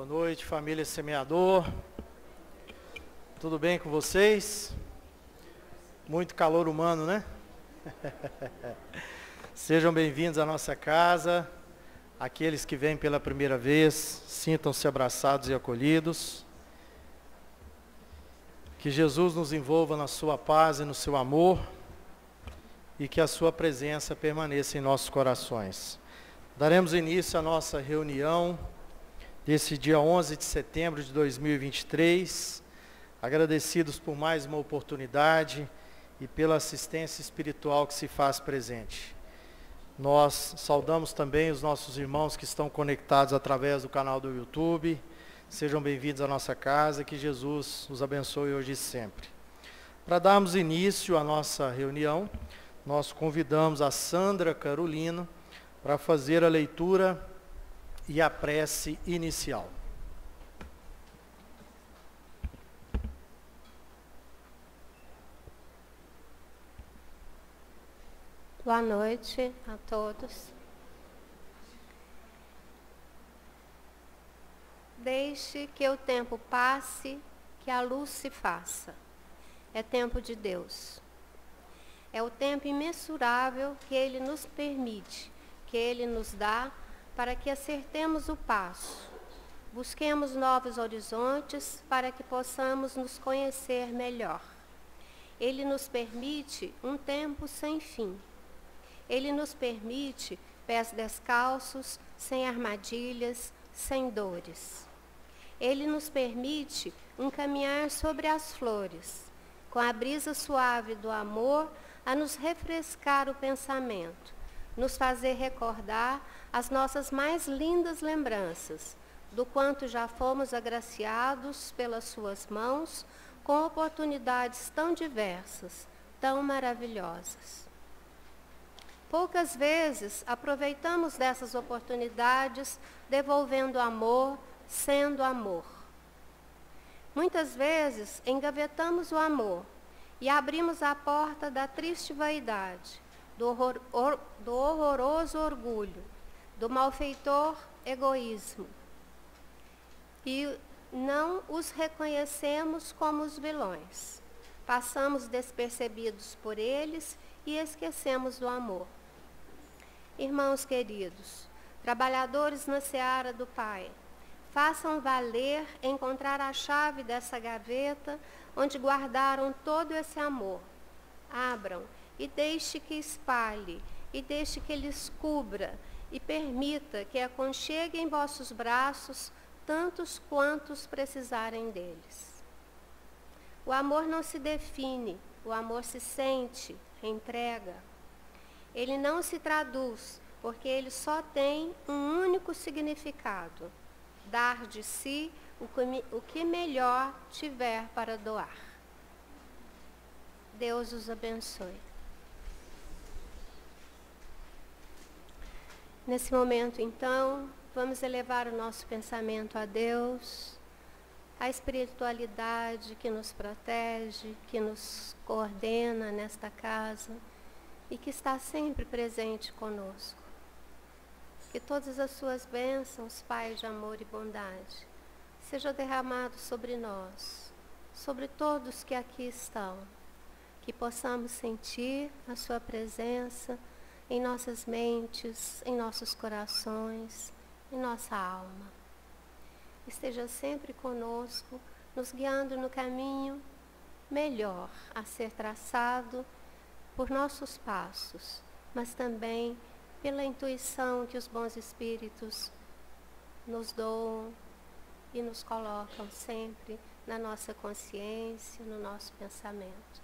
noite, família Semeador. Tudo bem com vocês? Muito calor humano, né? Sejam bem-vindos à nossa casa. Aqueles que vêm pela primeira vez, sintam-se abraçados e acolhidos. Que Jesus nos envolva na sua paz e no seu amor e que a sua presença permaneça em nossos corações. Daremos início à nossa reunião desse dia 11 de setembro de 2023, agradecidos por mais uma oportunidade e pela assistência espiritual que se faz presente. Nós saudamos também os nossos irmãos que estão conectados através do canal do YouTube. Sejam bem-vindos à nossa casa, que Jesus os abençoe hoje e sempre. Para darmos início à nossa reunião, nós convidamos a Sandra Carolino para fazer a leitura e a prece inicial. Boa noite a todos. Deixe que o tempo passe, que a luz se faça. É tempo de Deus. É o tempo imensurável que Ele nos permite, que Ele nos dá, para que acertemos o passo. Busquemos novos horizontes para que possamos nos conhecer melhor. Ele nos permite um tempo sem fim. Ele nos permite pés descalços, sem armadilhas, sem dores. Ele nos permite um caminhar sobre as flores, com a brisa suave do amor a nos refrescar o pensamento, nos fazer recordar as nossas mais lindas lembranças, do quanto já fomos agraciados pelas suas mãos, com oportunidades tão diversas, tão maravilhosas. Poucas vezes aproveitamos dessas oportunidades, devolvendo amor, sendo amor. Muitas vezes engavetamos o amor e abrimos a porta da triste vaidade, do horroroso orgulho, do malfeitor egoísmo. E não os reconhecemos como os vilões. Passamos despercebidos por eles e esquecemos do amor. Irmãos queridos, trabalhadores na seara do Pai, façam valer encontrar a chave dessa gaveta onde guardaram todo esse amor. Abram e deixe que espalhe, e deixe que lhes cubra, e permita que aconchegue em vossos braços tantos quantos precisarem deles. O amor não se define, o amor se sente, entrega. Ele não se traduz, porque ele só tem um único significado: dar de si o que melhor tiver para doar. Deus os abençoe. Nesse momento, então, vamos elevar o nosso pensamento a Deus, a espiritualidade que nos protege, que nos coordena nesta casa e que está sempre presente conosco. Que todas as suas bênçãos, Pai de amor e bondade, sejam derramados sobre nós, sobre todos que aqui estão, que possamos sentir a sua presença em nossas mentes, em nossos corações, em nossa alma. Esteja sempre conosco, nos guiando no caminho melhor a ser traçado por nossos passos, mas também pela intuição que os bons espíritos nos doam e nos colocam sempre na nossa consciência, no nosso pensamento.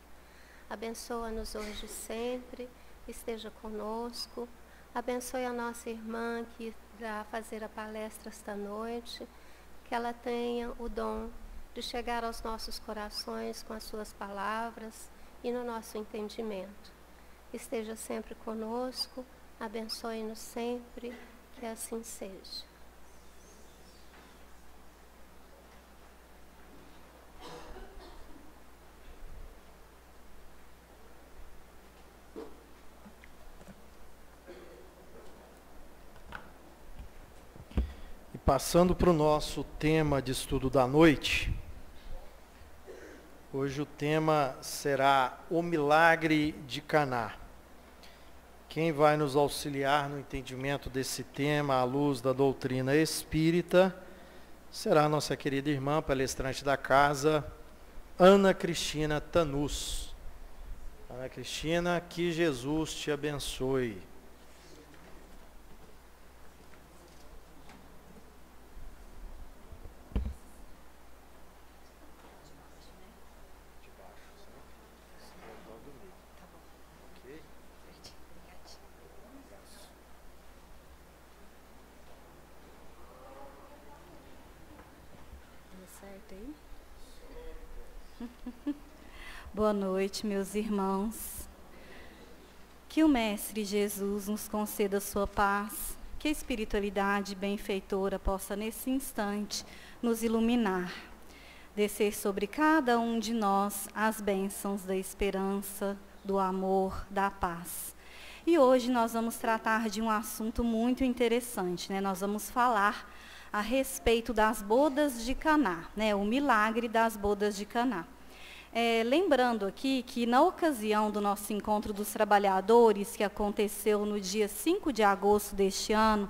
Abençoa-nos hoje e sempre, esteja conosco. Abençoe a nossa irmã que irá fazer a palestra esta noite, que ela tenha o dom de chegar aos nossos corações com as suas palavras e no nosso entendimento. Esteja sempre conosco, abençoe-nos sempre, que assim seja. passando para o nosso tema de estudo da noite, hoje o tema será o milagre de Caná. Quem vai nos auxiliar no entendimento desse tema à luz da doutrina espírita será a nossa querida irmã palestrante da casa, Ana Cristina Tanus. Ana Cristina, que Jesus te abençoe. Boa noite, meus irmãos. Que o Mestre Jesus nos conceda sua paz, que a espiritualidade benfeitora possa nesse instante nos iluminar, descer sobre cada um de nós as bênçãos da esperança, do amor, da paz. E hoje nós vamos tratar de um assunto muito interessante, né? Nós vamos falar a respeito das bodas de Caná, né? O milagre das bodas de Caná. Lembrando aqui que na ocasião do nosso encontro dos trabalhadores, que aconteceu no dia 5 de agosto deste ano,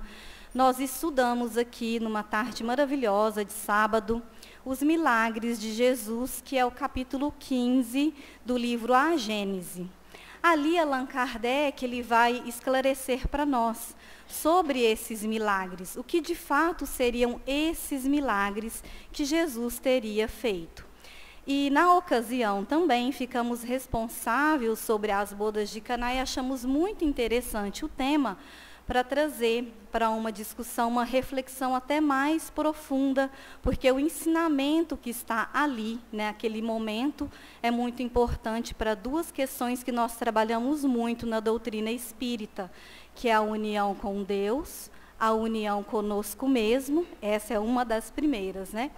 nós estudamos aqui, numa tarde maravilhosa de sábado, os milagres de Jesus, que é o capítulo 15 do livro A Gênese. Ali, Allan Kardec ele vai esclarecer para nós sobre esses milagres, o que de fato seriam esses milagres que Jesus teria feito. E na ocasião também ficamos responsáveis sobre as bodas de Caná e achamos muito interessante o tema para trazer para uma discussão, uma reflexão até mais profunda, porque o ensinamento que está ali, naquele momento, é muito importante para duas questões que nós trabalhamos muito na doutrina espírita, que é a união com Deus, a união conosco mesmo, essa é uma das primeiras, né?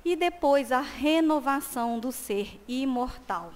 E depois a renovação do ser imortal.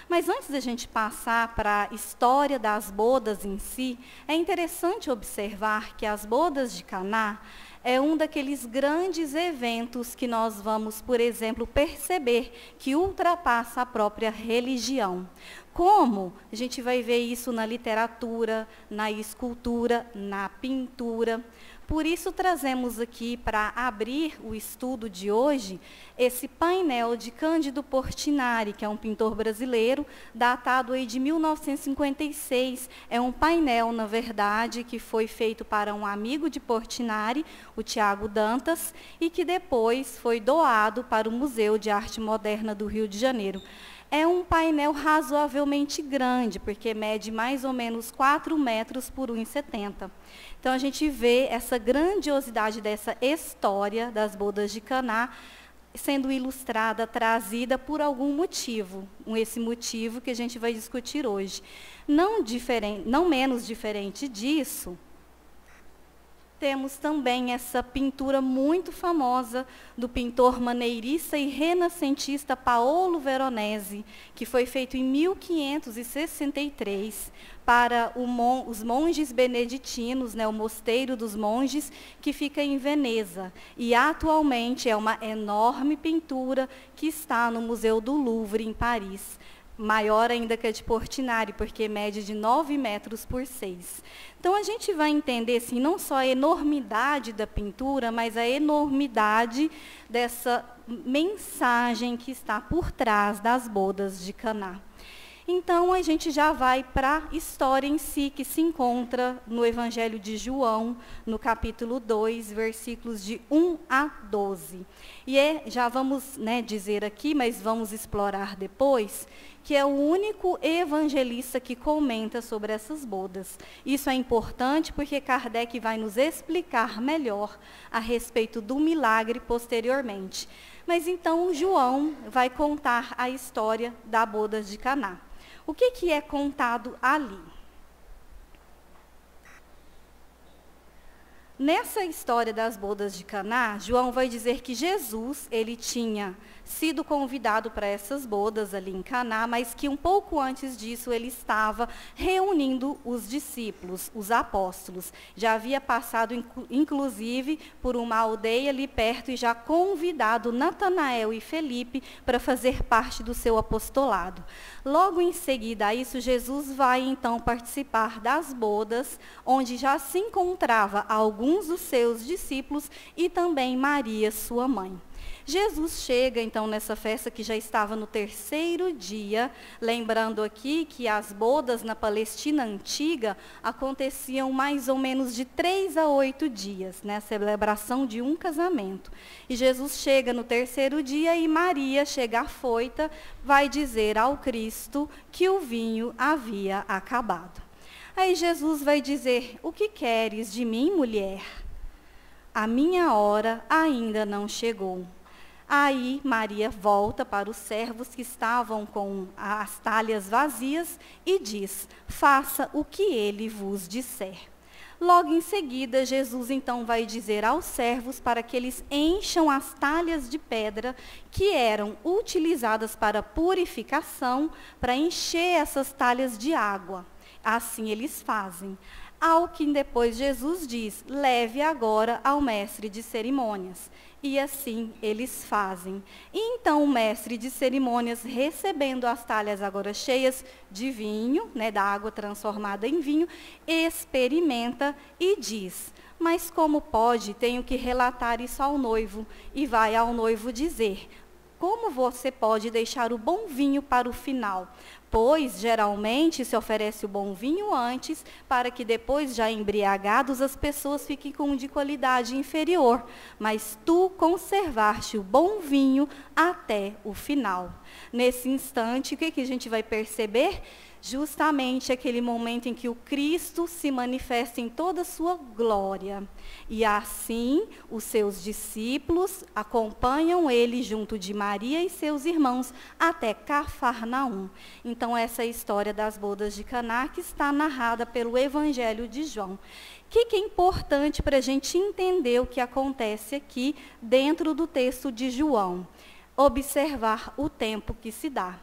Mas antes da gente passar para a história das bodas em si, é interessante observar que as bodas de Caná é um daqueles grandes eventos que nós vamos, por exemplo, perceber que ultrapassa a própria religião. Como? A gente vai ver isso na literatura, na escultura, na pintura. Por isso trazemos aqui, para abrir o estudo de hoje, esse painel de Cândido Portinari, que é um pintor brasileiro, datado aí de 1956. É um painel, na verdade, que foi feito para um amigo de Portinari, o Tiago Dantas, e que depois foi doado para o Museu de Arte Moderna do Rio de Janeiro. É um painel razoavelmente grande, porque mede mais ou menos 4 metros por 1,70. Então, a gente vê essa grandiosidade dessa história das bodas de Caná sendo ilustrada, trazida por algum motivo. Esse motivo que a gente vai discutir hoje. Não menos diferente disso, temos também essa pintura muito famosa do pintor maneirista e renascentista Paolo Veronese, que foi feito em 1563 para os monges beneditinos, o Mosteiro dos Monges, que fica em Veneza. E atualmente é uma enorme pintura que está no Museu do Louvre, em Paris. Maior ainda que a de Portinari, porque mede de 9 metros por 6. Então, a gente vai entender, assim, não só a enormidade da pintura, mas a enormidade dessa mensagem que está por trás das bodas de Caná. Então, a gente já vai para a história em si, que se encontra no Evangelho de João, no capítulo 2, versículos de 1 a 12. E já vamos dizer aqui, mas vamos explorar depois, que é o único evangelista que comenta sobre essas bodas. Isso é importante porque Kardec vai nos explicar melhor a respeito do milagre posteriormente. Mas então João vai contar a história da boda de Caná. O que é contado ali? Nessa história das bodas de Caná, João vai dizer que Jesus, ele tinha sido convidado para essas bodas ali em Caná, mas que um pouco antes disso ele estava reunindo os discípulos, os apóstolos. Já havia passado, inclusive, por uma aldeia ali perto e já convidado Natanael e Felipe para fazer parte do seu apostolado. Logo em seguida a isso, Jesus vai então participar das bodas, onde já se encontrava alguns dos seus discípulos e também Maria, sua mãe. Jesus chega então nessa festa que já estava no 3º dia, lembrando aqui que as bodas na Palestina antiga aconteciam mais ou menos de 3 a 8 dias, né, a celebração de um casamento. E Jesus chega no 3º dia e Maria, chega afoita, vai dizer ao Cristo que o vinho havia acabado. Aí Jesus vai dizer: o que queres de mim, mulher? A minha hora ainda não chegou. Aí Maria volta para os servos que estavam com as talhas vazias e diz: faça o que ele vos disser. Logo em seguida, Jesus então vai dizer aos servos para que eles encham as talhas de pedra que eram utilizadas para purificação, para encher essas talhas de água. Assim eles fazem. Ao que depois Jesus diz: leve agora ao mestre de cerimônias. E assim eles fazem. E então o mestre de cerimônias, recebendo as talhas agora cheias de vinho, né, da água transformada em vinho, experimenta e diz: mas como pode? Tenho que relatar isso ao noivo. E vai ao noivo dizer: como você pode deixar o bom vinho para o final? Pois, geralmente, se oferece o bom vinho antes, para que depois, já embriagados, as pessoas fiquem com um de qualidade inferior. Mas tu conservaste o bom vinho até o final. Nesse instante, o que a gente vai perceber? Justamente aquele momento em que o Cristo se manifesta em toda a sua glória. E assim, os seus discípulos acompanham ele junto de Maria e seus irmãos até Cafarnaum. Então, essa é a história das bodas de Caná, que está narrada pelo Evangelho de João. O que é importante para a gente entender o que acontece aqui dentro do texto de João? Observar o tempo que se dá.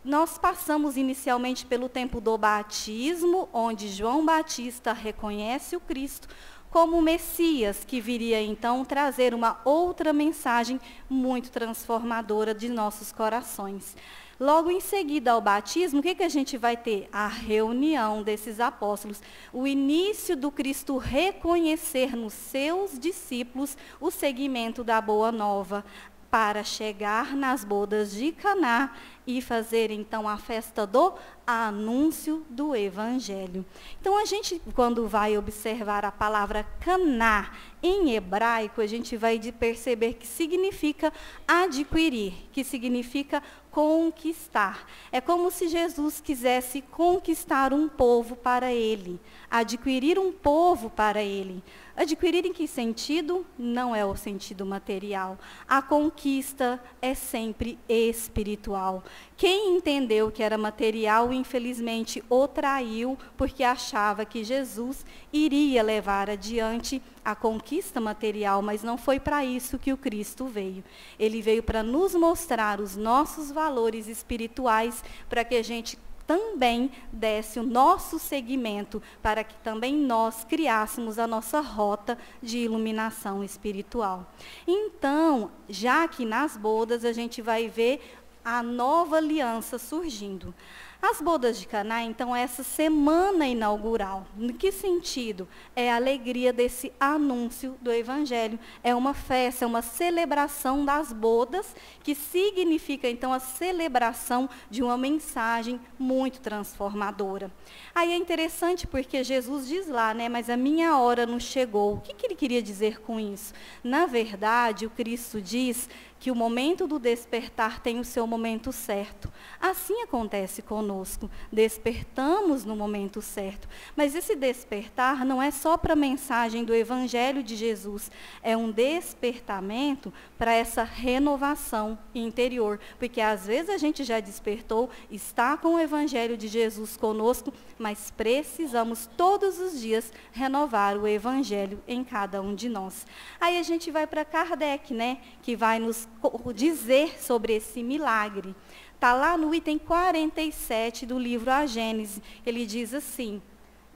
Nós passamos inicialmente pelo tempo do batismo, onde João Batista reconhece o Cristo como o Messias, que viria então trazer uma outra mensagem muito transformadora de nossos corações. Logo em seguida ao batismo, o que a gente vai ter? A reunião desses apóstolos, o início do Cristo reconhecer nos seus discípulos o segmento da Boa Nova, para chegar nas bodas de Caná e fazer então a festa do anúncio do Evangelho. Então a gente, quando vai observar a palavra Caná em hebraico, a gente vai perceber que significa adquirir, que significa conquistar. É como se Jesus quisesse conquistar um povo para ele, adquirir um povo para ele. Adquirir em que sentido? Não é o sentido material. A conquista é sempre espiritual. Quem entendeu que era material, infelizmente, o traiu, porque achava que Jesus iria levar adiante a conquista material, mas não foi para isso que o Cristo veio. Ele veio para nos mostrar os nossos valores espirituais, para que a gente também desse o nosso segmento, para que também nós criássemos a nossa rota de iluminação espiritual. Então, já que nas bodas a gente vai ver a nova aliança surgindo. As bodas de Caná, então, é essa semana inaugural. Em que sentido? É a alegria desse anúncio do Evangelho. É uma festa, é uma celebração das bodas, que significa, então, a celebração de uma mensagem muito transformadora. Aí é interessante porque Jesus diz lá, né, mas a minha hora não chegou. O que ele queria dizer com isso? Na verdade, o Cristo diz que o momento do despertar tem o seu momento certo. Assim acontece conosco, despertamos no momento certo. Mas esse despertar não é só para a mensagem do Evangelho de Jesus, é um despertamento para essa renovação interior. Porque às vezes a gente já despertou, está com o Evangelho de Jesus conosco, mas precisamos todos os dias renovar o Evangelho em cada um de nós. Aí a gente vai para Kardec, né, que vai nos dizer sobre esse milagre. Está lá no item 47 do livro A Gênese. Ele diz assim: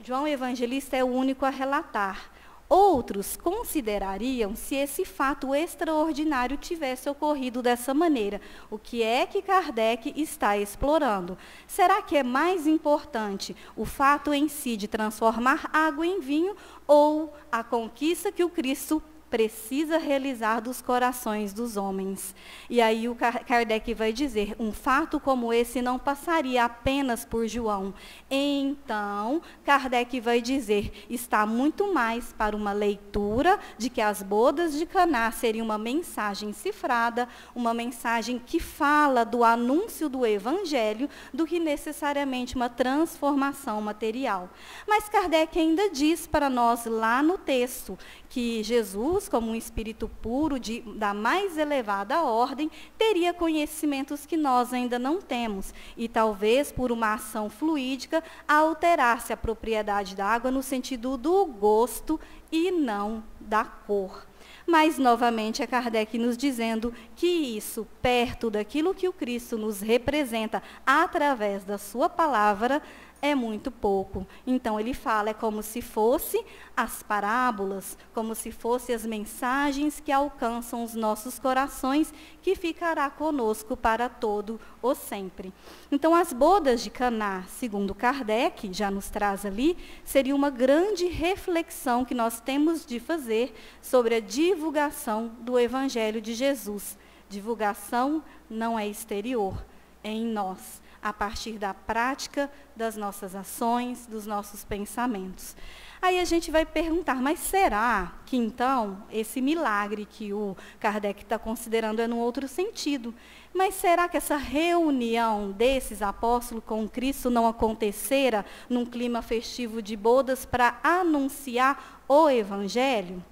João Evangelista é o único a relatar. Outros considerariam se esse fato extraordinário tivesse ocorrido dessa maneira. O que é que Kardec está explorando? Será que é mais importante o fato em si de transformar água em vinho ou a conquista que o Cristo precisa realizar dos corações dos homens? E aí o Kardec vai dizer, um fato como esse não passaria apenas por João. Então, Kardec vai dizer, está muito mais para uma leitura de que as bodas de Caná seriam uma mensagem cifrada, uma mensagem que fala do anúncio do Evangelho, do que necessariamente uma transformação material. Mas Kardec ainda diz para nós lá no texto, que Jesus, como um espírito puro da mais elevada ordem, teria conhecimentos que nós ainda não temos. E talvez por uma ação fluídica, alterasse a propriedade da água no sentido do gosto e não da cor. Mas, novamente, é Kardec nos dizendo que isso, perto daquilo que o Cristo nos representa através da sua palavra, é muito pouco. Então, ele fala, é como se fosse as parábolas, como se fossem as mensagens que alcançam os nossos corações, que ficará conosco para todo o sempre. Então, as bodas de Caná, segundo Kardec, já nos traz ali, seria uma grande reflexão que nós temos de fazer sobre a divulgação do Evangelho de Jesus. Divulgação não é exterior, é em nós, a partir da prática das nossas ações, dos nossos pensamentos. Aí a gente vai perguntar, mas será que então esse milagre que o Kardec está considerando é num outro sentido? Mas será que essa reunião desses apóstolos com Cristo não acontecera num clima festivo de bodas para anunciar o Evangelho?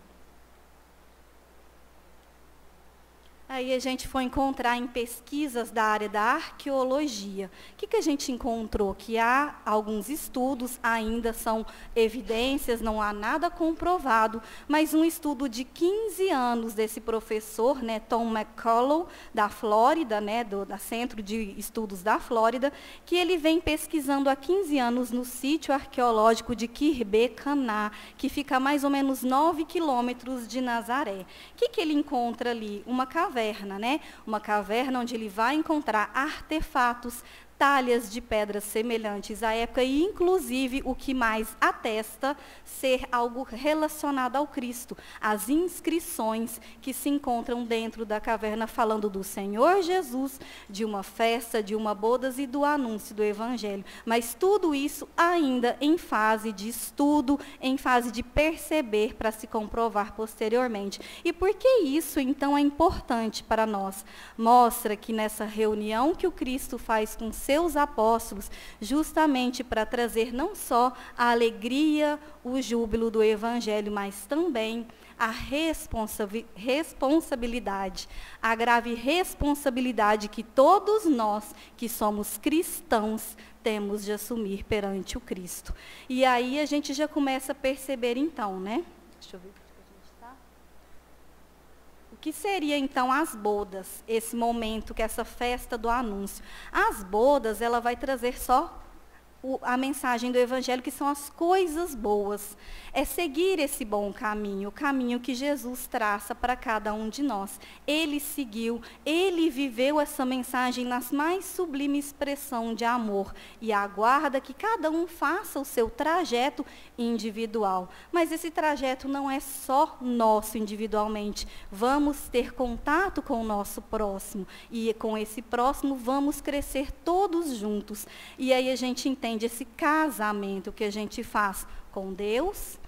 Aí a gente foi encontrar em pesquisas da área da arqueologia. O que a gente encontrou? Que há alguns estudos, ainda são evidências, não há nada comprovado, mas um estudo de 15 anos desse professor, né, Tom McCullough, da Flórida, né, do Centro de Estudos da Flórida, que ele vem pesquisando há 15 anos no sítio arqueológico de Quirbe Caná, que fica a mais ou menos 9 quilômetros de Nazaré. O que ele encontra ali? Uma caverna, né? Uma caverna onde ele vai encontrar artefatos, talhas de pedras semelhantes à época e, inclusive, o que mais atesta ser algo relacionado ao Cristo. As inscrições que se encontram dentro da caverna falando do Senhor Jesus, de uma festa, de uma bodas e do anúncio do Evangelho. Mas tudo isso ainda em fase de estudo, em fase de perceber para se comprovar posteriormente. E por que isso, então, é importante para nós? Mostra que nessa reunião que o Cristo faz com seus apóstolos, justamente para trazer não só a alegria, o júbilo do Evangelho, mas também a responsabilidade, a grave responsabilidade que todos nós, que somos cristãos, temos de assumir perante o Cristo. E aí a gente já começa a perceber então, né? Deixa eu ver. O que seria, então, as bodas, esse momento, que é essa festa do anúncio? As bodas, ela vai trazer só a mensagem do Evangelho, que são as coisas boas. É seguir esse bom caminho, o caminho que Jesus traça para cada um de nós. Ele seguiu, ele viveu essa mensagem nas mais sublime expressão de amor e aguarda que cada um faça o seu trajeto individual. Mas esse trajeto não é só nosso individualmente. Vamos ter contato com o nosso próximo e com esse próximo vamos crescer todos juntos. E aí a gente entende esse casamento que a gente faz com Deus,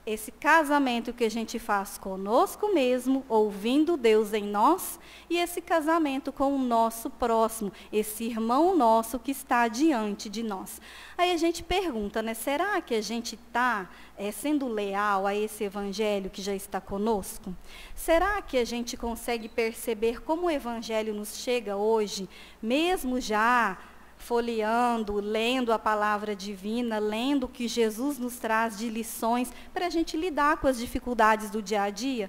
esse casamento que a gente faz conosco mesmo, ouvindo Deus em nós, e esse casamento com o nosso próximo, esse irmão nosso que está diante de nós. Aí a gente pergunta, né, será que a gente está sendo leal a esse evangelho que já está conosco? Será que a gente consegue perceber como o evangelho nos chega hoje, mesmo já folheando, lendo a palavra divina, lendo o que Jesus nos traz de lições para a gente lidar com as dificuldades do dia a dia?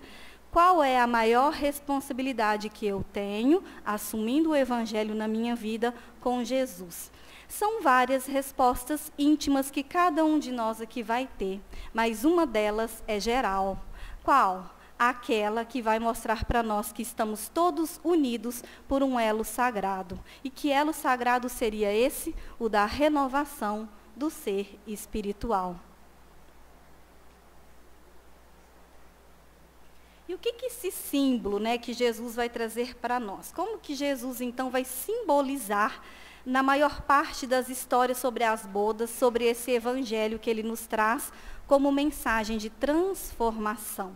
Qual é a maior responsabilidade que eu tenho, assumindo o evangelho na minha vida com Jesus? São várias respostas íntimas que cada um de nós aqui vai ter, mas uma delas é geral. Qual? Aquela que vai mostrar para nós que estamos todos unidos por um elo sagrado. E que elo sagrado seria esse? O da renovação do ser espiritual. E o que esse símbolo, né, que Jesus vai trazer para nós? Como que Jesus, então, vai simbolizar na maior parte das histórias sobre as bodas, sobre esse evangelho que ele nos traz como mensagem de transformação?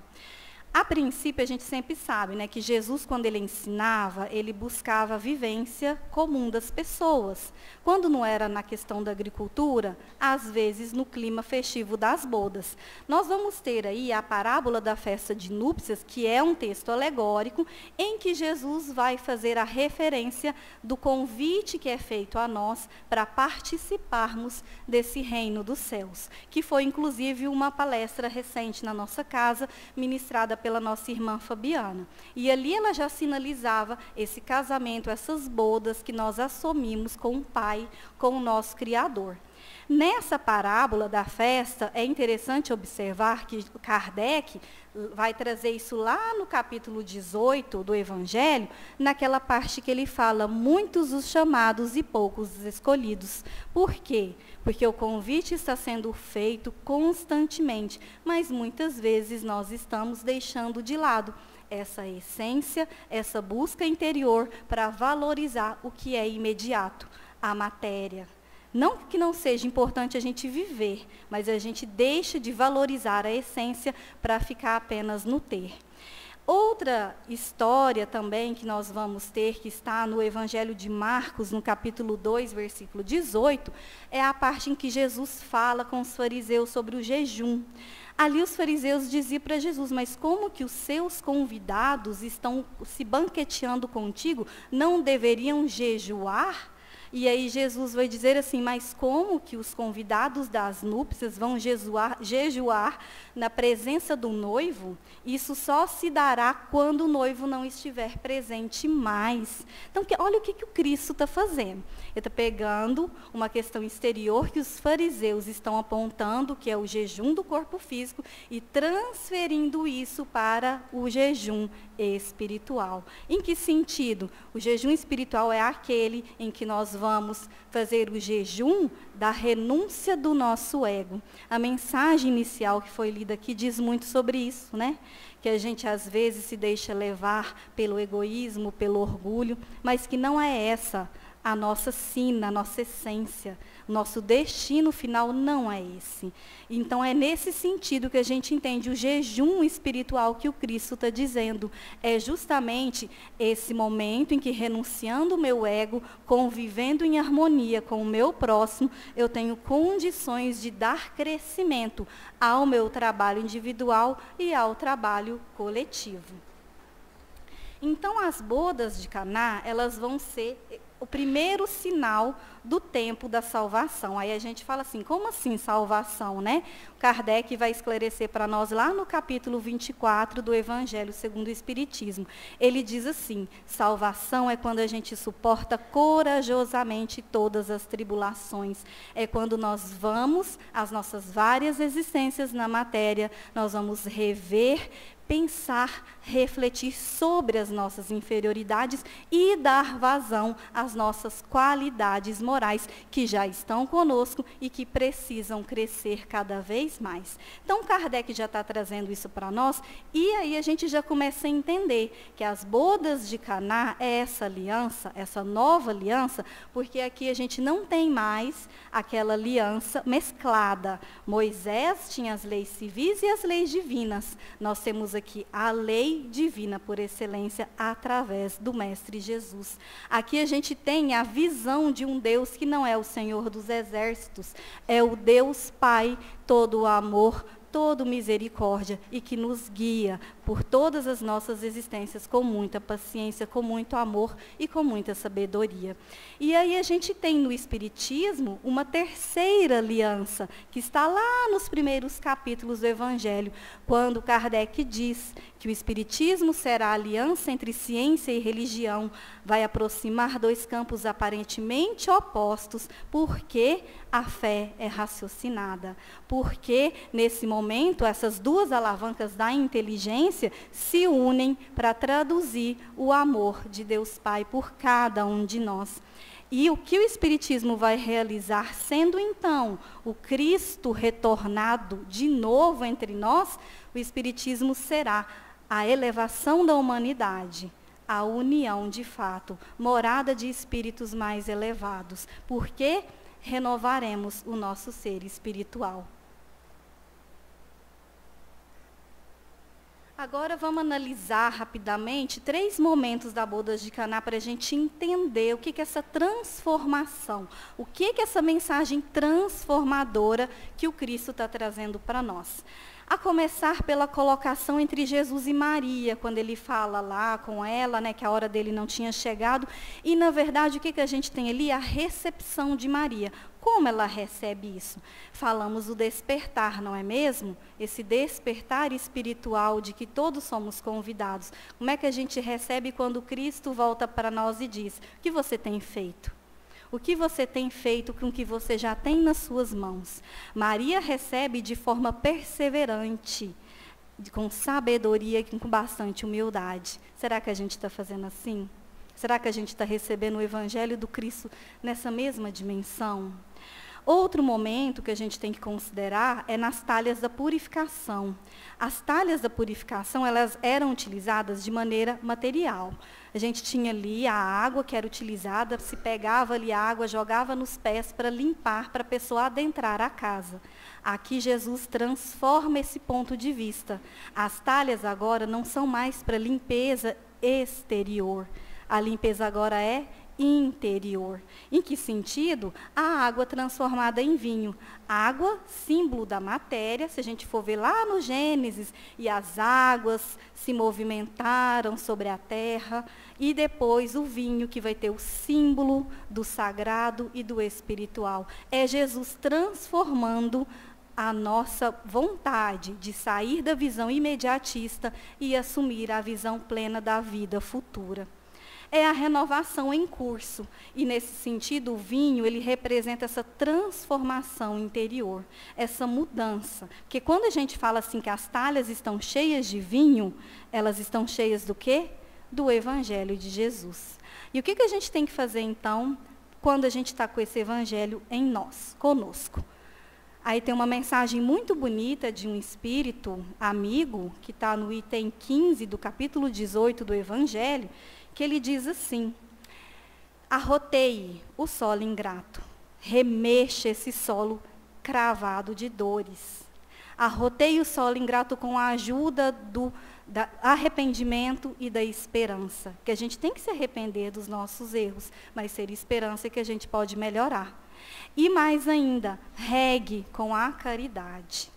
A princípio, a gente sempre sabe, né, que Jesus, quando ele ensinava, ele buscava a vivência comum das pessoas. Quando não era na questão da agricultura, às vezes no clima festivo das bodas. Nós vamos ter aí a parábola da festa de núpcias, que é um texto alegórico, em que Jesus vai fazer a referência do convite que é feito a nós para participarmos desse reino dos céus, que foi, inclusive, uma palestra recente na nossa casa, ministrada pela nossa irmã Fabiana. E ali ela já sinalizava esse casamento, essas bodas que nós assumimos com o Pai, com o nosso Criador. Nessa parábola da festa, é interessante observar que Kardec vai trazer isso lá no capítulo 18 do Evangelho, naquela parte que ele fala, muitos os chamados e poucos os escolhidos. Por quê? Porque o convite está sendo feito constantemente, mas muitas vezes nós estamos deixando de lado essa essência, essa busca interior para valorizar o que é imediato, a matéria. Não que não seja importante a gente viver, mas a gente deixa de valorizar a essência para ficar apenas no ter. Outra história também que nós vamos ter, que está no Evangelho de Marcos, no capítulo 2, versículo 18, é a parte em que Jesus fala com os fariseus sobre o jejum. Ali os fariseus diziam para Jesus, mas como que os seus convidados estão se banqueteando contigo, não deveriam jejuar? E aí Jesus vai dizer assim, mas como que os convidados das núpcias vão jejuar na presença do noivo? Isso só se dará quando o noivo não estiver presente mais. Então, olha o que o Cristo está fazendo. Ele está pegando uma questão exterior que os fariseus estão apontando, que é o jejum do corpo físico, e transferindo isso para o jejum espiritual. Em que sentido? O jejum espiritual é aquele em que nós vamos fazer o jejum da renúncia do nosso ego. A mensagem inicial que foi lida aqui diz muito sobre isso, né? Que a gente às vezes se deixa levar pelo egoísmo, pelo orgulho, mas que não é essa a nossa sina, a nossa essência. Nosso destino final não é esse. Então, é nesse sentido que a gente entende o jejum espiritual que o Cristo está dizendo. É justamente esse momento em que, renunciando o meu ego, convivendo em harmonia com o meu próximo, eu tenho condições de dar crescimento ao meu trabalho individual e ao trabalho coletivo. Então, as bodas de Caná, elas vão ser o primeiro sinal do tempo da salvação. Aí a gente fala assim, como assim salvação, né? Kardec vai esclarecer para nós lá no capítulo 24 do Evangelho segundo o Espiritismo. Ele diz assim, salvação é quando a gente suporta corajosamente todas as tribulações. É quando nós vamos, as nossas várias existências na matéria, nós vamos rever, pensar, refletir sobre as nossas inferioridades e dar vazão às nossas qualidades morais. morais que já estão conosco e que precisam crescer cada vez mais. Então, Kardec já está trazendo isso para nós, e aí a gente já começa a entender que as bodas de Caná é essa aliança, essa nova aliança, porque aqui a gente não tem mais aquela aliança mesclada. Moisés tinha as leis civis e as leis divinas. Nós temos aqui a lei divina por excelência através do Mestre Jesus. Aqui a gente tem a visão de um Deus que não é o Senhor dos exércitos, é o Deus Pai, todo amor, todo misericórdia, e que nos guia por todas as nossas existências com muita paciência, com muito amor e com muita sabedoria. E aí a gente tem no Espiritismo uma terceira aliança, que está lá nos primeiros capítulos do Evangelho, quando Kardec diz que o Espiritismo será a aliança entre ciência e religião, vai aproximar dois campos aparentemente opostos, porque a fé é raciocinada, porque nesse momento essas duas alavancas da inteligência se unem para traduzir o amor de Deus Pai por cada um de nós. E o que o Espiritismo vai realizar, sendo então o Cristo retornado de novo entre nós, o Espiritismo será a elevação da humanidade, a união de fato, morada de espíritos mais elevados, porque renovaremos o nosso ser espiritual. Agora vamos analisar rapidamente 3 momentos da boda de Caná para a gente entender o que é essa transformação, o que é essa mensagem transformadora que o Cristo está trazendo para nós. A começar pela colocação entre Jesus e Maria, quando ele fala lá com ela, né, que a hora dele não tinha chegado, e na verdade o que a gente tem ali? A recepção de Maria. Como ela recebe isso? Falamos do despertar, não é mesmo? Esse despertar espiritual de que todos somos convidados. Como é que a gente recebe quando Cristo volta para nós e diz: o que você tem feito? O que você tem feito com o que você já tem nas suas mãos? Maria recebe de forma perseverante, com sabedoria e com bastante humildade. Será que a gente está fazendo assim? Será que a gente está recebendo o Evangelho do Cristo nessa mesma dimensão? Outro momento que a gente tem que considerar é nas talhas da purificação. As talhas da purificação, elas eram utilizadas de maneira material. A gente tinha ali a água que era utilizada, se pegava ali a água, jogava nos pés para limpar, para a pessoa adentrar a casa. Aqui Jesus transforma esse ponto de vista. As talhas agora não são mais para limpeza exterior. A limpeza agora é interior. Em que sentido? A água transformada em vinho. Água, símbolo da matéria, se a gente for ver lá no Gênesis, e as águas se movimentaram sobre a terra, e depois o vinho, que vai ter o símbolo do sagrado e do espiritual. É Jesus transformando a nossa vontade de sair da visão imediatista e assumir a visão plena da vida futura. É a renovação em curso. E, nesse sentido, o vinho, ele representa essa transformação interior, essa mudança. Porque quando a gente fala assim que as talhas estão cheias de vinho, elas estão cheias do quê? Do Evangelho de Jesus. E o que a gente tem que fazer, então, quando a gente está com esse Evangelho em nós, conosco? Aí tem uma mensagem muito bonita de um espírito amigo, que está no item 15 do capítulo 18 do Evangelho, que ele diz assim: arroteie o solo ingrato, remexa esse solo cravado de dores. Arroteie o solo ingrato com a ajuda do arrependimento e da esperança, que a gente tem que se arrepender dos nossos erros, mas ser esperança que a gente pode melhorar. E mais ainda, regue com a caridade.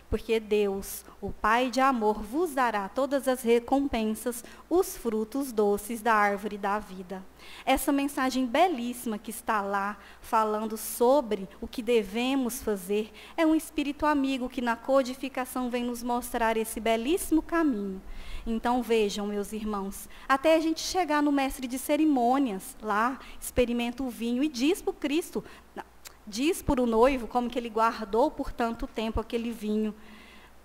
Porque Deus, o Pai de amor, vos dará todas as recompensas, os frutos doces da árvore da vida. Essa mensagem belíssima que está lá, falando sobre o que devemos fazer, é um espírito amigo que na codificação vem nos mostrar esse belíssimo caminho. Então vejam, meus irmãos, até a gente chegar no mestre de cerimônias, lá, experimenta o vinho e diz para o Cristo, diz para o noivo como que ele guardou por tanto tempo aquele vinho.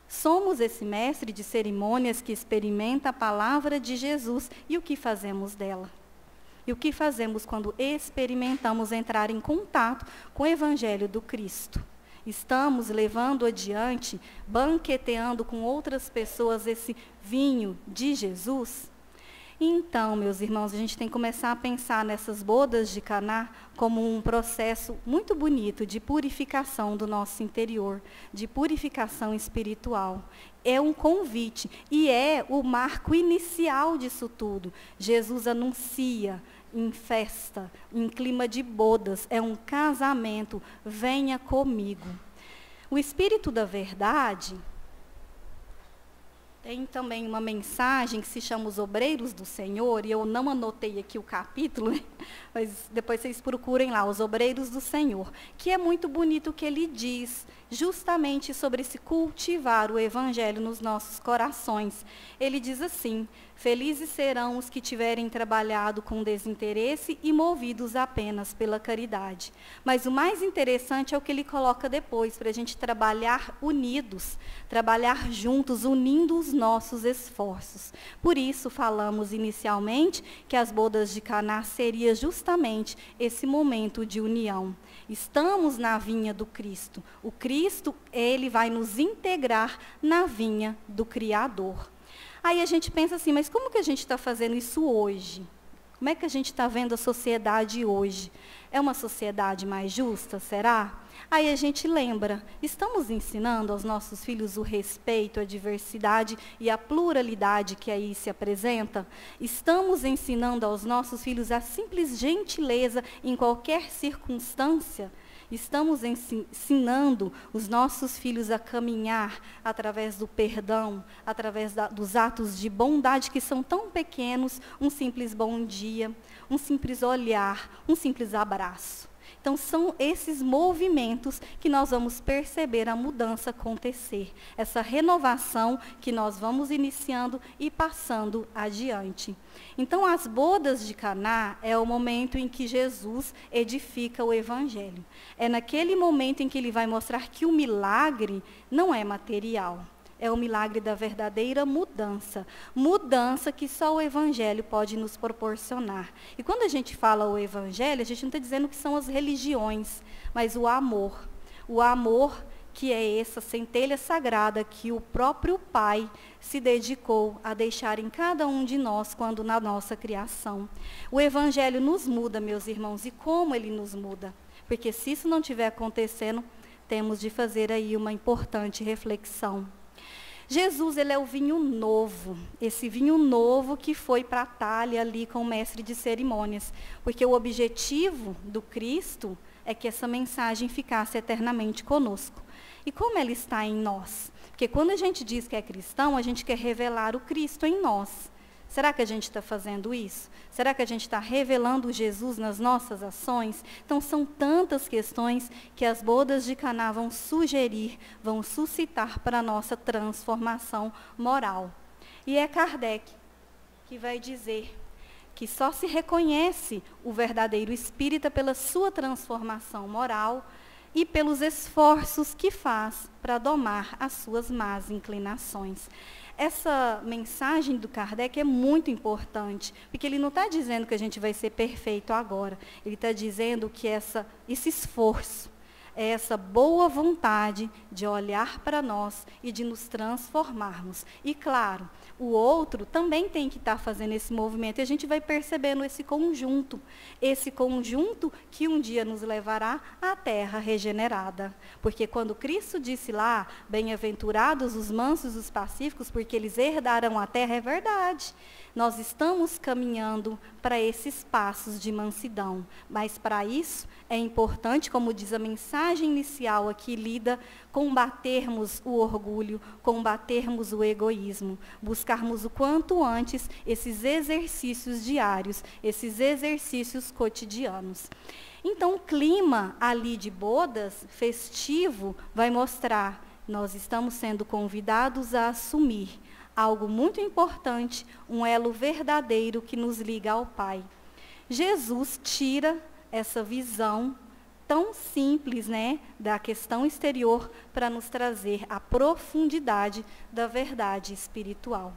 Somos esse mestre de cerimônias que experimenta a palavra de Jesus e o que fazemos dela? E o que fazemos quando experimentamos entrar em contato com o Evangelho do Cristo? Estamos levando adiante, banqueteando com outras pessoas esse vinho de Jesus? Então, meus irmãos, a gente tem que começar a pensar nessas bodas de Caná como um processo muito bonito de purificação do nosso interior, de purificação espiritual. É um convite e é o marco inicial disso tudo. Jesus anuncia em festa, em clima de bodas, é um casamento, venha comigo. O Espírito da Verdade tem também uma mensagem que se chama Os Obreiros do Senhor, e eu não anotei aqui o capítulo, mas depois vocês procurem lá, Os Obreiros do Senhor, que é muito bonito o que ele diz, justamente sobre se cultivar o Evangelho nos nossos corações. Ele diz assim: felizes serão os que tiverem trabalhado com desinteresse e movidos apenas pela caridade. Mas o mais interessante é o que ele coloca depois, para a gente trabalhar unidos, trabalhar juntos, unindo os nossos esforços. Por isso falamos inicialmente que as bodas de Caná seria justamente esse momento de união. Estamos na vinha do Cristo. O Cristo, ele vai nos integrar na vinha do Criador. Aí a gente pensa assim, mas como que a gente está fazendo isso hoje? Como é que a gente está vendo a sociedade hoje? É uma sociedade mais justa, será? Aí a gente lembra, estamos ensinando aos nossos filhos o respeito, a diversidade e a pluralidade que aí se apresenta? Estamos ensinando aos nossos filhos a simples gentileza em qualquer circunstância? Estamos ensinando os nossos filhos a caminhar através do perdão, através dos atos de bondade que são tão pequenos, um simples bom dia, um simples olhar, um simples abraço. Então, são esses movimentos que nós vamos perceber a mudança acontecer, essa renovação que nós vamos iniciando e passando adiante. Então, as bodas de Caná é o momento em que Jesus edifica o Evangelho. É naquele momento em que ele vai mostrar que o milagre não é material. É o milagre da verdadeira mudança. Mudança que só o Evangelho pode nos proporcionar. E quando a gente fala o Evangelho, a gente não está dizendo que são as religiões, mas o amor. O amor que é essa centelha sagrada que o próprio Pai se dedicou a deixar em cada um de nós quando na nossa criação. O Evangelho nos muda, meus irmãos, e como ele nos muda? Porque se isso não estiver acontecendo, temos de fazer aí uma importante reflexão. Jesus, ele é o vinho novo, esse vinho novo que foi para a talha ali com o mestre de cerimônias, porque o objetivo do Cristo é que essa mensagem ficasse eternamente conosco. E como ela está em nós? Porque quando a gente diz que é cristão, a gente quer revelar o Cristo em nós. Será que a gente está fazendo isso? Será que a gente está revelando Jesus nas nossas ações? Então, são tantas questões que as bodas de Caná vão sugerir, vão suscitar para a nossa transformação moral. E é Kardec que vai dizer que só se reconhece o verdadeiro espírita pela sua transformação moral e pelos esforços que faz para domar as suas más inclinações. Essa mensagem do Kardec é muito importante, porque ele não está dizendo que a gente vai ser perfeito agora. Ele está dizendo que esse esforço, essa boa vontade de olhar para nós e de nos transformarmos. E claro, o outro também tem que estar fazendo esse movimento, e a gente vai percebendo esse conjunto que um dia nos levará à terra regenerada. Porque quando Cristo disse lá, bem-aventurados os mansos e os pacíficos, porque eles herdarão a terra, é verdade. Nós estamos caminhando para esses passos de mansidão, mas para isso é importante, como diz a mensagem inicial aqui lida, combatermos o orgulho, combatermos o egoísmo, buscarmos o quanto antes esses exercícios diários, esses exercícios cotidianos. Então, o clima ali de bodas, festivo, vai mostrar, nós estamos sendo convidados a assumir algo muito importante, um elo verdadeiro que nos liga ao Pai. Jesus tira essa visão tão simples, da questão exterior para nos trazer a profundidade da verdade espiritual.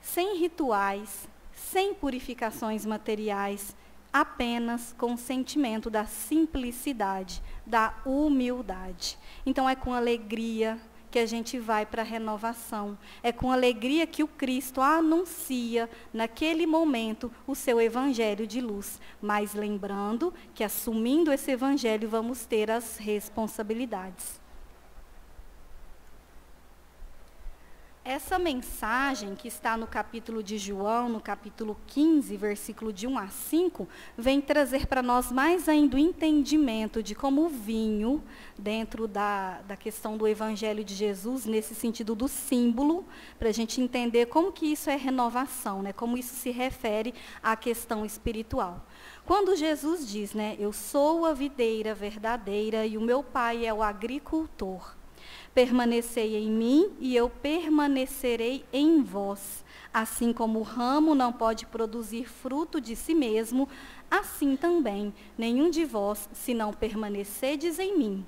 Sem rituais, sem purificações materiais, apenas com o sentimento da simplicidade, da humildade. Então é com alegria que a gente vai para a renovação. É com alegria que o Cristo anuncia, naquele momento, o seu evangelho de luz. Mas lembrando que, assumindo esse evangelho, vamos ter as responsabilidades. Essa mensagem que está no capítulo de João, no capítulo 15, versículo de 1 a 5, vem trazer para nós mais ainda o entendimento de como o vinho, dentro da questão do Evangelho de Jesus, nesse sentido do símbolo, para a gente entender como que isso é renovação, né? Como isso se refere à questão espiritual. Quando Jesus diz, né, eu sou a videira verdadeira e o meu pai é o agricultor, permanecei em mim e eu permanecerei em vós. Assim como o ramo não pode produzir fruto de si mesmo, assim também nenhum de vós, se não permanecerdes em mim.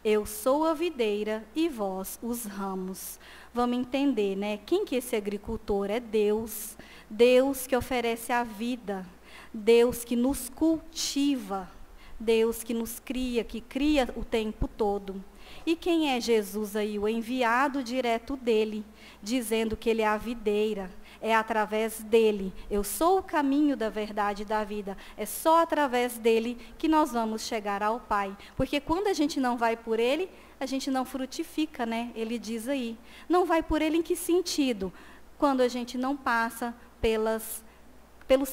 Eu sou a videira e vós os ramos. Vamos entender, né? Quem que é esse agricultor? É Deus. Deus que oferece a vida. Deus que nos cultiva. Deus que nos cria, que cria o tempo todo. E quem é Jesus aí? O enviado direto dele, dizendo que ele é a videira. É através dele. Eu sou o caminho da verdade e da vida. É só através dele que nós vamos chegar ao Pai. Porque quando a gente não vai por ele, a gente não frutifica, né? Ele diz aí. Não vai por ele em que sentido? Quando a gente não passa pelos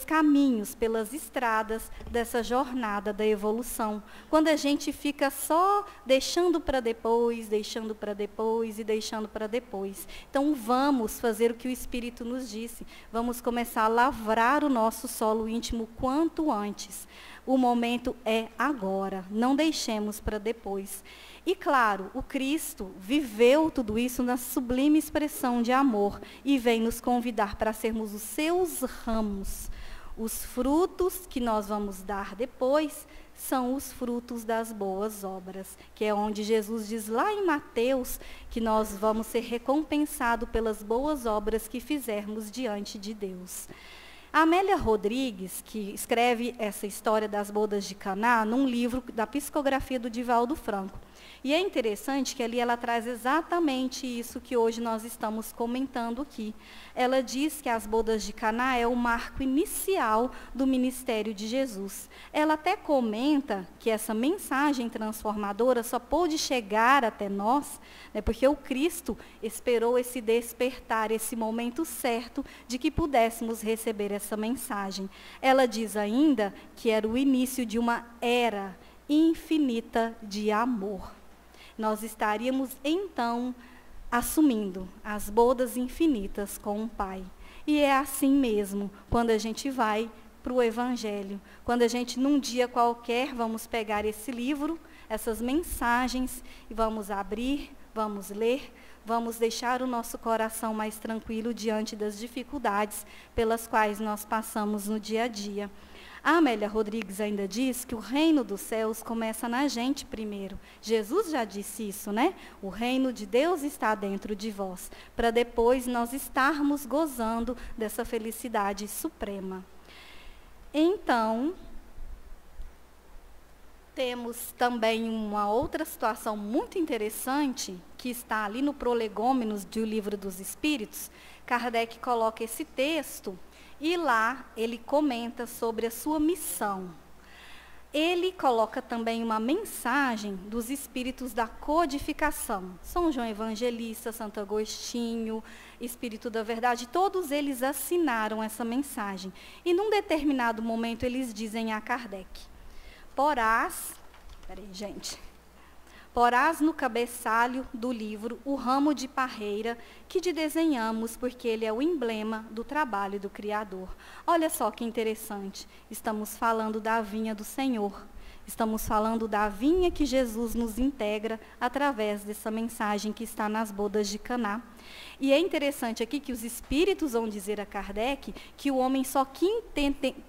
caminhos, pelas estradas dessa jornada da evolução. Quando a gente fica só deixando para depois, deixando para depois e deixando para depois. Então vamos fazer o que o Espírito nos disse. Vamos começar a lavrar o nosso solo íntimo quanto antes. O momento é agora, não deixemos para depois. E claro, o Cristo viveu tudo isso na sublime expressão de amor e vem nos convidar para sermos os seus ramos. Os frutos que nós vamos dar depois são os frutos das boas obras, que é onde Jesus diz lá em Mateus que nós vamos ser recompensados pelas boas obras que fizermos diante de Deus. A Amélia Rodrigues, que escreve essa história das bodas de Caná, num livro da psicografia do Divaldo Franco. E é interessante que ali ela traz exatamente isso que hoje nós estamos comentando aqui. Ela diz que as bodas de Caná é o marco inicial do ministério de Jesus. Ela até comenta que essa mensagem transformadora só pôde chegar até nós, né, porque o Cristo esperou esse despertar, esse momento certo de que pudéssemos receber essa mensagem. Ela diz ainda que era o início de uma era infinita de amor. Nós estaríamos, então, assumindo as bodas infinitas com o Pai. E é assim mesmo, quando a gente vai para o Evangelho. Quando a gente, num dia qualquer, vamos pegar esse livro, essas mensagens, e vamos abrir, vamos ler, vamos deixar o nosso coração mais tranquilo diante das dificuldades pelas quais nós passamos no dia a dia. A Amélia Rodrigues ainda diz que o reino dos céus começa na gente primeiro. Jesus já disse isso, né? O reino de Deus está dentro de vós, para depois nós estarmos gozando dessa felicidade suprema. Então, temos também uma outra situação muito interessante, que está ali no Prolegômenos do Livro dos Espíritos. Kardec coloca esse texto, e lá ele comenta sobre a sua missão. Ele coloca também uma mensagem dos espíritos da codificação. São João Evangelista, Santo Agostinho, Espírito da Verdade, todos eles assinaram essa mensagem. E num determinado momento eles dizem a Kardec: porás no cabeçalho do livro o ramo de parreira que te desenhamos, porque ele é o emblema do trabalho do Criador. Olha só que interessante, estamos falando da vinha do Senhor. Estamos falando da vinha que Jesus nos integra através dessa mensagem que está nas bodas de Caná. E é interessante aqui que os espíritos vão dizer a Kardec que o homem só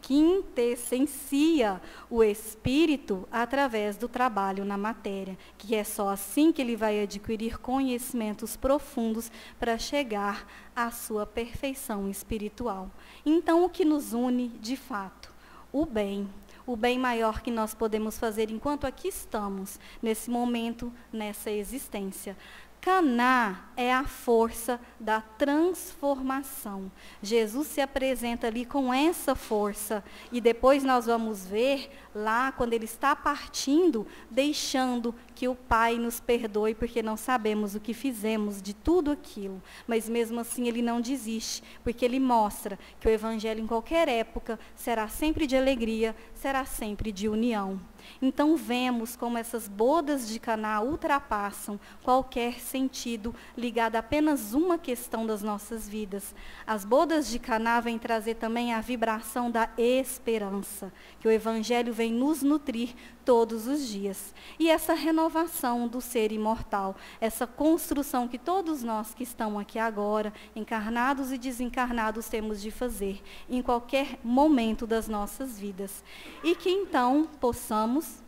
quintessencia o espírito através do trabalho na matéria, que é só assim que ele vai adquirir conhecimentos profundos para chegar à sua perfeição espiritual. Então, o que nos une de fato? o bem maior que nós podemos fazer enquanto aqui estamos, nesse momento, nessa existência. Caná é a força da transformação. Jesus se apresenta ali com essa força. E depois nós vamos ver lá, quando ele está partindo, deixando que o Pai nos perdoe, porque não sabemos o que fizemos de tudo aquilo. Mas mesmo assim ele não desiste, porque ele mostra que o Evangelho em qualquer época será sempre de alegria, será sempre de união. Então vemos como essas bodas de Caná ultrapassam qualquer sentido ligado a apenas uma questão das nossas vidas. As bodas de Caná vêm trazer também a vibração da esperança, que o Evangelho vem nos nutrir todos os dias. E essa renovação do ser imortal, essa construção que todos nós que estamos aqui agora, encarnados e desencarnados, temos de fazer em qualquer momento das nossas vidas. E que então possamos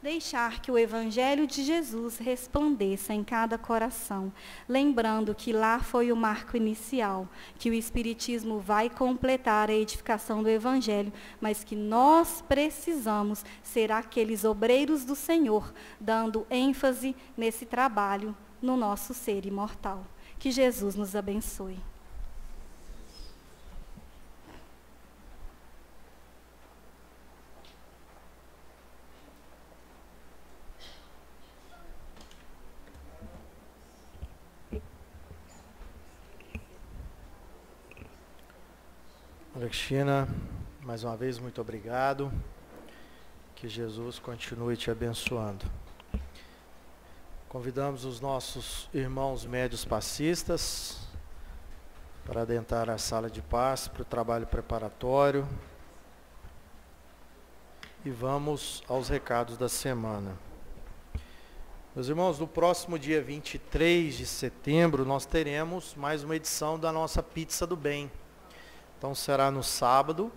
deixar que o Evangelho de Jesus resplandeça em cada coração, lembrando que lá foi o marco inicial, que o Espiritismo vai completar a edificação do Evangelho, mas que nós precisamos ser aqueles obreiros do Senhor, dando ênfase nesse trabalho no nosso ser imortal. Que Jesus nos abençoe. Cristina, mais uma vez, muito obrigado. Que Jesus continue te abençoando. Convidamos os nossos irmãos médios passistas para adentrar a sala de passe para o trabalho preparatório. E vamos aos recados da semana. Meus irmãos, no próximo dia 23 de setembro, nós teremos mais uma edição da nossa Pizza do Bem. Então será no sábado,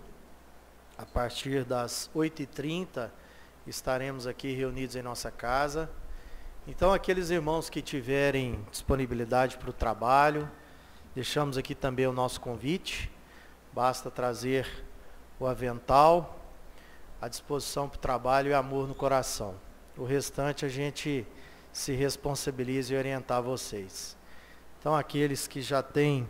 a partir das 8h30, estaremos aqui reunidos em nossa casa. Então aqueles irmãos que tiverem disponibilidade para o trabalho, deixamos aqui também o nosso convite. Basta trazer o avental, à disposição para o trabalho e amor no coração. O restante a gente se responsabiliza em orientar vocês. Então aqueles que já têm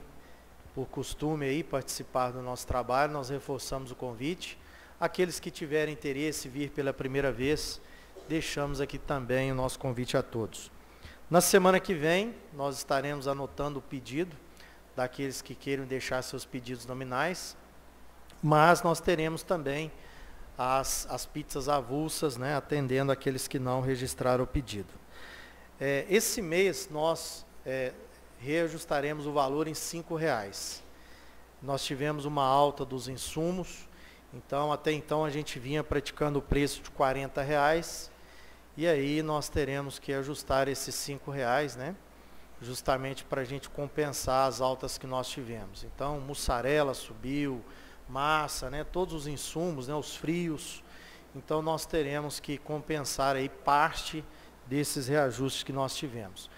por costume aí participar do nosso trabalho, nós reforçamos o convite. Aqueles que tiverem interesse em vir pela primeira vez, deixamos aqui também o nosso convite a todos. Na semana que vem, nós estaremos anotando o pedido daqueles que queiram deixar seus pedidos nominais, mas nós teremos também as pizzas avulsas, né, atendendo aqueles que não registraram o pedido. Esse mês nós reajustaremos o valor em R$5. Nós tivemos uma alta dos insumos, então até então a gente vinha praticando o preço de R$40, e aí nós teremos que ajustar esses R$5, né? Justamente para a gente compensar as altas que nós tivemos. Então, mussarela subiu, massa, né? Todos os insumos, né? Os frios. Então nós teremos que compensar aí parte desses reajustes que nós tivemos.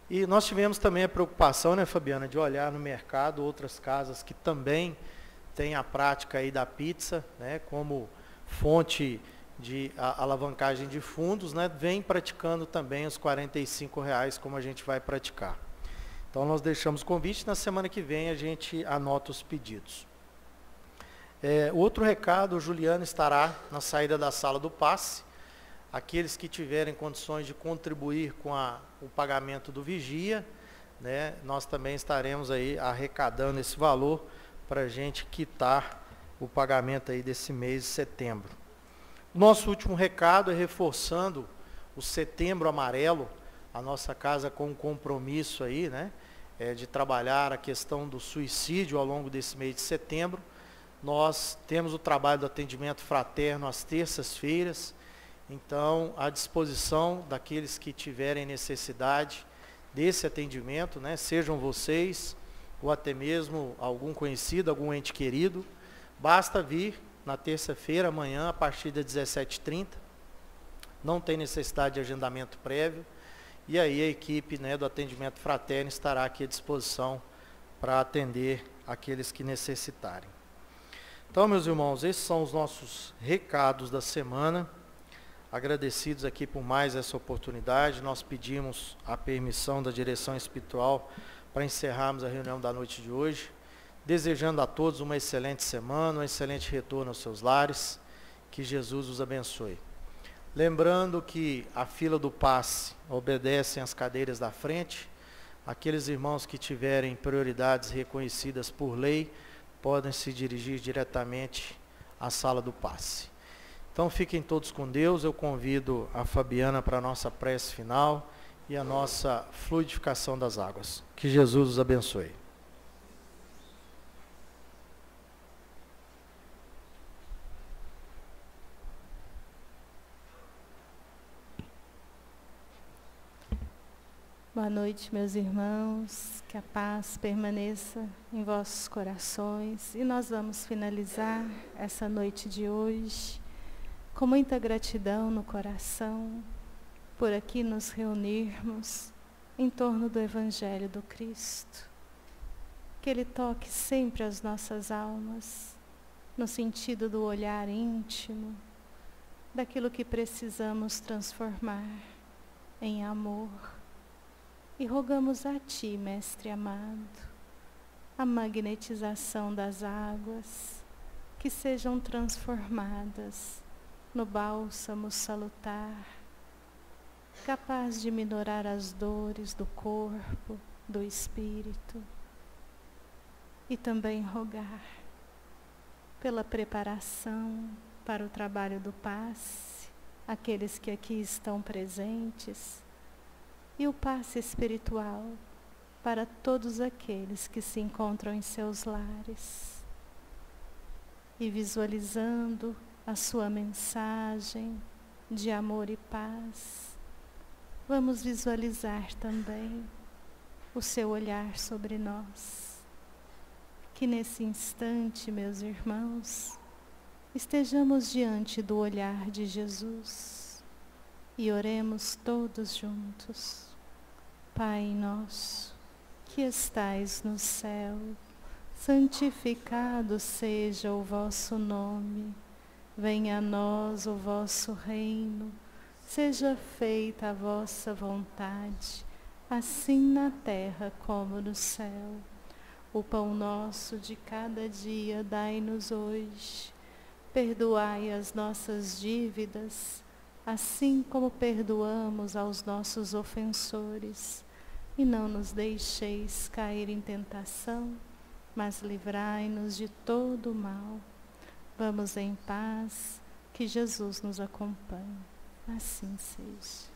E nós tivemos também a preocupação, né, Fabiana, de olhar no mercado outras casas que também têm a prática aí da pizza, né, como fonte de alavancagem de fundos, né, vem praticando também os R$45 como a gente vai praticar. Então nós deixamos o convite, na semana que vem a gente anota os pedidos. Outro recado, o Juliano estará na saída da sala do passe. Aqueles que tiverem condições de contribuir com o pagamento do vigia, né, nós também estaremos aí arrecadando esse valor para a gente quitar o pagamento aí desse mês de setembro. Nosso último recado é reforçando o Setembro Amarelo, a nossa casa com um compromisso aí, né, de trabalhar a questão do suicídio ao longo desse mês de setembro. Nós temos o trabalho do atendimento fraterno às terças-feiras. Então, à disposição daqueles que tiverem necessidade desse atendimento, né, sejam vocês ou até mesmo algum conhecido, algum ente querido, basta vir na terça-feira, amanhã, a partir das 17h30. Não tem necessidade de agendamento prévio. E aí a equipe, né, do atendimento fraterno estará aqui à disposição para atender aqueles que necessitarem. Então, meus irmãos, esses são os nossos recados da semana. Agradecidos aqui por mais essa oportunidade, nós pedimos a permissão da direção espiritual para encerrarmos a reunião da noite de hoje, desejando a todos uma excelente semana, um excelente retorno aos seus lares, que Jesus os abençoe. Lembrando que a fila do passe obedecem às cadeiras da frente, aqueles irmãos que tiverem prioridades reconhecidas por lei, podem se dirigir diretamente à sala do passe. Então fiquem todos com Deus, eu convido a Fabiana para a nossa prece final e a nossa fluidificação das águas. Que Jesus os abençoe. Boa noite, meus irmãos, que a paz permaneça em vossos corações e nós vamos finalizar essa noite de hoje com muita gratidão no coração, por aqui nos reunirmos em torno do Evangelho do Cristo. Que Ele toque sempre as nossas almas, no sentido do olhar íntimo, daquilo que precisamos transformar em amor. E rogamos a Ti, Mestre amado, a magnetização das águas, que sejam transformadas no bálsamo salutar, capaz de minorar as dores do corpo, do espírito, e também rogar pela preparação para o trabalho do passe, aqueles que aqui estão presentes, e o passe espiritual para todos aqueles que se encontram em seus lares, e visualizando a sua mensagem de amor e paz, vamos visualizar também o seu olhar sobre nós. Que nesse instante, meus irmãos, estejamos diante do olhar de Jesus e oremos todos juntos. Pai nosso, que estais no céu, santificado seja o vosso nome. Venha a nós o vosso reino, seja feita a vossa vontade, assim na terra como no céu. O pão nosso de cada dia dai-nos hoje. Perdoai as nossas dívidas, assim como perdoamos aos nossos ofensores. E não nos deixeis cair em tentação, mas livrai-nos de todo o mal. Vamos em paz, que Jesus nos acompanhe. Assim seja.